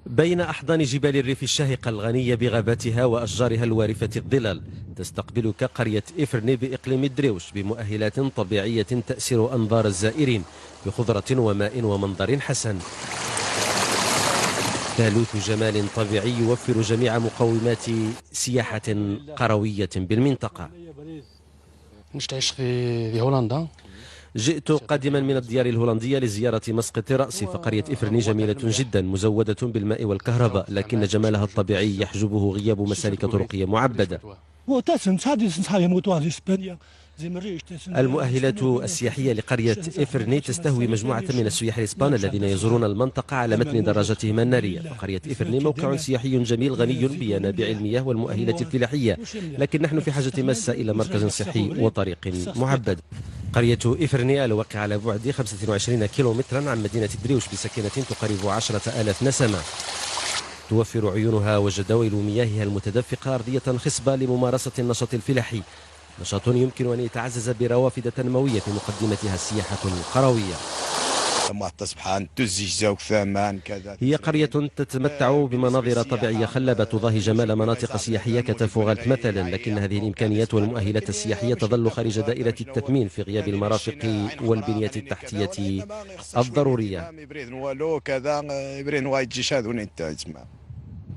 بين أحضان جبال الريف الشاهقة الغنية بغاباتها وأشجارها الوارفة الظلال، تستقبلك قرية إفرني بإقليم الدريوش بمؤهلات طبيعية تأسر أنظار الزائرين بخضرة وماء ومنظر حسن. ثالوث جمال طبيعي يوفر جميع مقومات سياحة قروية بالمنطقة. نعيش في هولندا. جئت قادما من الديار الهولندية لزيارة مسقط رأسي، فقرية إفرني جميلة جدا مزودة بالماء والكهرباء، لكن جمالها الطبيعي يحجبه غياب مسالك طرقية معبدة. المؤهلات السياحية لقرية إفرني تستهوي مجموعة من السياح الإسبان الذين يزورون المنطقة على متن دراجتهم النارية. فقرية إفرني موقع سياحي جميل غني بينابيع المياه والمؤهلات الفلاحية، لكن نحن في حاجة ماسة إلى مركز صحي وطريق معبد. قرية إفرني الواقعة على بعد 25 كيلومترا عن مدينة دريوش بسكنة تقارب 10,000 نسمة. توفر عيونها وجداول مياهها المتدفقة أرضية خصبة لممارسة النشاط الفلاحي، نشاط يمكن أن يتعزز بروافد تنموية في مقدمتها السياحة القروية. هي قرية تتمتع بمناظر طبيعية خلابة تضاهي جمال مناطق سياحية كتفوغالت مثلا، لكن هذه الإمكانيات والمؤهلات السياحية تظل خارج دائرة التثمين في غياب المرافق والبنية التحتية الضرورية.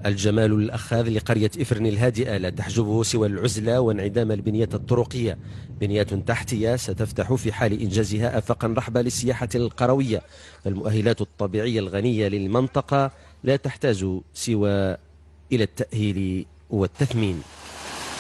الجمال الأخاذ لقرية إفرني الهادئة لا تحجبه سوى العزلة وانعدام البنية الطرقية، بنية تحتية ستفتح في حال إنجازها آفاقا رحبة للسياحة القروية. فالمؤهلات الطبيعية الغنية للمنطقة لا تحتاج سوى إلى التأهيل والتثمين.